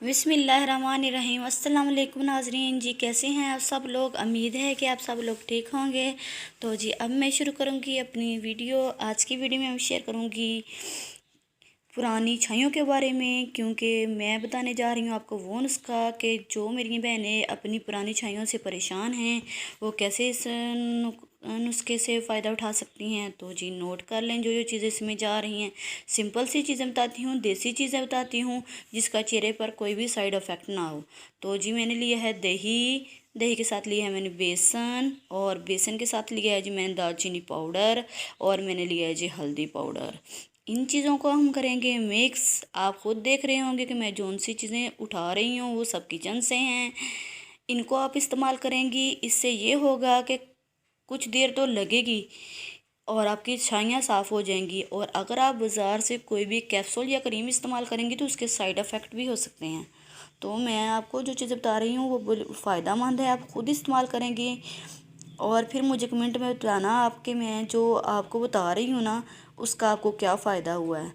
बिस्मिल्लाहिर्रहमानिर्रहीम। अस्सलाम वालेकुम नाज़रीन जी, कैसे हैं आप सब लोग। उम्मीद है कि आप सब लोग ठीक होंगे। तो जी अब मैं शुरू करूंगी अपनी वीडियो। आज की वीडियो में मैं शेयर करूंगी पुरानी छाइयों के बारे में, क्योंकि मैं बताने जा रही हूँ आपको वो नुस्खा कि जो मेरी बहनें अपनी पुरानी छाइयों से परेशान हैं वो कैसे इस नुस्खे से फ़ायदा उठा सकती हैं। तो जी नोट कर लें जो जो चीज़ें इसमें जा रही हैं। सिंपल सी चीज़ें बताती हूँ, देसी चीज़ें बताती हूँ जिसका चेहरे पर कोई भी साइड इफ़ेक्ट ना हो। तो जी मैंने लिया है दही, दही के साथ लिया है मैंने बेसन, और बेसन के साथ लिया है जी मैंने दालचीनी पाउडर, और मैंने लिया है जी हल्दी पाउडर। इन चीज़ों को हम करेंगे मिक्स। आप खुद देख रहे होंगे कि मैं जौन सी चीज़ें उठा रही हूँ वो सब किचन से हैं। इनको आप इस्तेमाल करेंगी, इससे ये होगा कि कुछ देर तो लगेगी और आपकी छाइयाँ साफ़ हो जाएंगी। और अगर आप बाज़ार से कोई भी कैप्सूल या क्रीम इस्तेमाल करेंगी तो उसके साइड इफ़ेक्ट भी हो सकते हैं। तो मैं आपको जो चीज़ें बता रही हूँ वो फ़ायदेमंद है, आप खुद इस्तेमाल करेंगी और फिर मुझे कमेंट में बताना आपके मैं जो आपको बता रही हूँ ना उसका आपको क्या फ़ायदा हुआ है।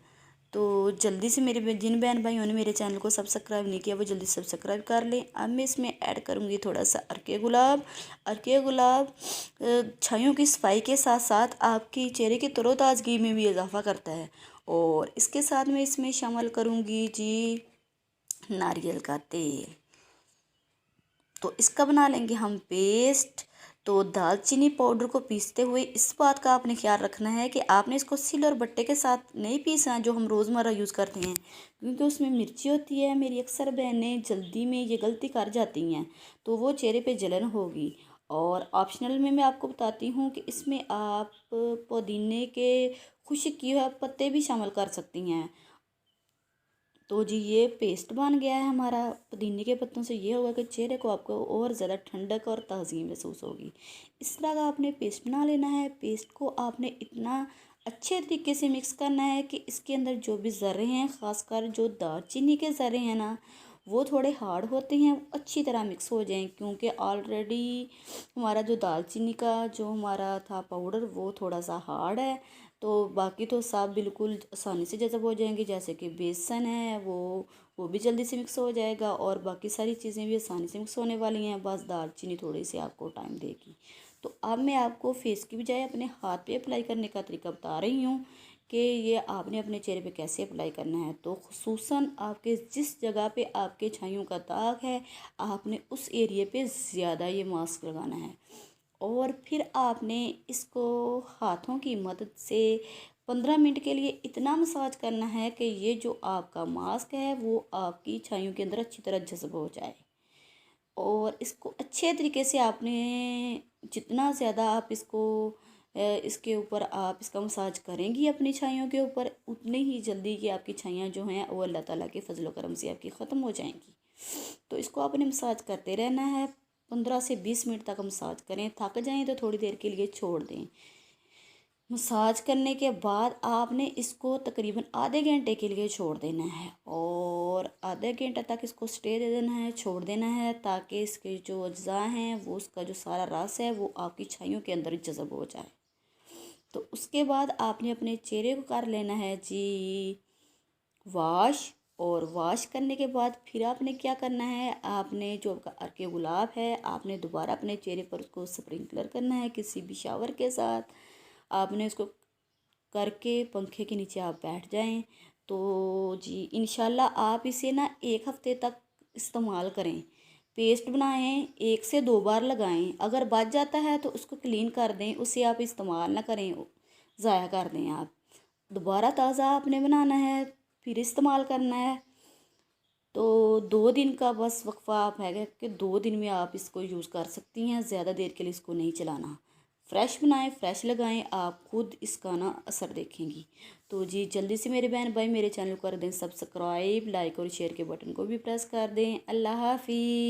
तो जल्दी से मेरे जिन बहन भाइयों ने मेरे चैनल को सब्सक्राइब नहीं किया वो जल्दी सब्सक्राइब कर लें। अब मैं इसमें ऐड करूँगी थोड़ा सा अर्के गुलाब। अर्के गुलाब छाइयों की सफाई के साथ साथ आपकी चेहरे की तरोताज़गी में भी इजाफा करता है। और इसके साथ मैं इसमें शामिल करूँगी जी नारियल का तेल। तो इसका बना लेंगे हम पेस्ट। तो दालचीनी पाउडर को पीसते हुए इस बात का आपने ख्याल रखना है कि आपने इसको सिल और बट्टे के साथ नहीं पीसना जो हम रोज़मर्रा यूज़ करते हैं, क्योंकि उसमें मिर्ची होती है। मेरी अक्सर बहनें जल्दी में ये गलती कर जाती हैं तो वो चेहरे पे जलन होगी। और ऑप्शनल में मैं आपको बताती हूँ कि इसमें आप पुदीने के खुश्क किए हुए पत्ते भी शामिल कर सकती हैं। तो जी ये पेस्ट बन गया है हमारा पुदीने के पत्तों से। ये होगा कि चेहरे को आपको और ज़्यादा ठंडक और ताज़गी महसूस होगी। इस तरह का आपने पेस्ट बना लेना है। पेस्ट को आपने इतना अच्छे तरीके से मिक्स करना है कि इसके अंदर जो भी ज़र्रे हैं, ख़ासकर जो दालचीनी के ज़र्रे हैं ना वो थोड़े हार्ड होते हैं, वो अच्छी तरह मिक्स हो जाएं, क्योंकि ऑलरेडी हमारा जो दालचीनी का जो हमारा था पाउडर वो थोड़ा सा हार्ड है। तो बाकी तो सब बिल्कुल आसानी से जज़ब हो जाएंगे, जैसे कि बेसन है वो भी जल्दी से मिक्स हो जाएगा और बाकी सारी चीज़ें भी आसानी से मिक्स होने वाली हैं। बस दालचीनी थोड़ी सी आपको टाइम देगी। तो अब मैं आपको फेस की बजाय अपने हाथ पे अप्लाई करने का तरीका बता रही हूँ कि ये आपने अपने चेहरे पे कैसे अप्लाई करना है। तो खुसूसन आपके जिस जगह पे आपके छाइयों का दाग है आपने उस एरिया पे ज़्यादा ये मास्क लगाना है। और फिर आपने इसको हाथों की मदद से 15 मिनट के लिए इतना मसाज करना है कि ये जो आपका मास्क है वो आपकी छाइयों के अंदर अच्छी तरह जज़ब हो जाए। और इसको अच्छे तरीके से आपने जितना ज़्यादा आप इसको इसके ऊपर आप इसका मसाज करेंगी अपनी छाइयों के ऊपर, उतनी ही जल्दी कि आपकी छाइयाँ जो हैं वो अल्लाह ताला के फजल व करम से आपकी ख़त्म हो जाएंगी। तो इसको आपने मसाज करते रहना है। 15 से 20 मिनट तक मसाज करें। थक जाएं तो थोड़ी देर के लिए छोड़ दें। मसाज करने के बाद आपने इसको तकरीबन आधे घंटे के लिए छोड़ देना है, और आधे घंटे तक इसको स्टे दे देना है, छोड़ देना है, ताकि इसके जो अज्जा हैं वो उसका जो सारा रस है वो आपकी छाइयों के अंदर जज़ब हो जाए। तो उसके बाद आपने अपने चेहरे को कर लेना है जी वॉश। और वॉश करने के बाद फिर आपने क्या करना है, आपने जो आपका अर्के गुलाब है आपने दोबारा अपने चेहरे पर उसको स्प्रिंकलर करना है किसी भी शावर के साथ। आपने उसको करके पंखे के नीचे आप बैठ जाएं। तो जी इंशाल्लाह आप इसे ना 1 हफ़्ते तक इस्तेमाल करें। पेस्ट बनाएं, 1 से 2 बार लगाएं। अगर बच जाता है तो उसको क्लीन कर दें, उसे आप इस्तेमाल ना करें, ज़ाया कर दें। आप दोबारा ताज़ा आपने बनाना है, फिर इस्तेमाल करना है। तो 2 दिन का बस वक्फा आप है कि 2 दिन में आप इसको यूज़ कर सकती हैं। ज़्यादा देर के लिए इसको नहीं चलाना। फ्रेश बनाएं, फ्रेश लगाएं, आप खुद इसका ना असर देखेंगी। तो जी जल्दी से मेरे बहन भाई मेरे चैनल को कर दें सब्सक्राइब, लाइक और शेयर के बटन को भी प्रेस कर दें। अल्लाह हाफिज़।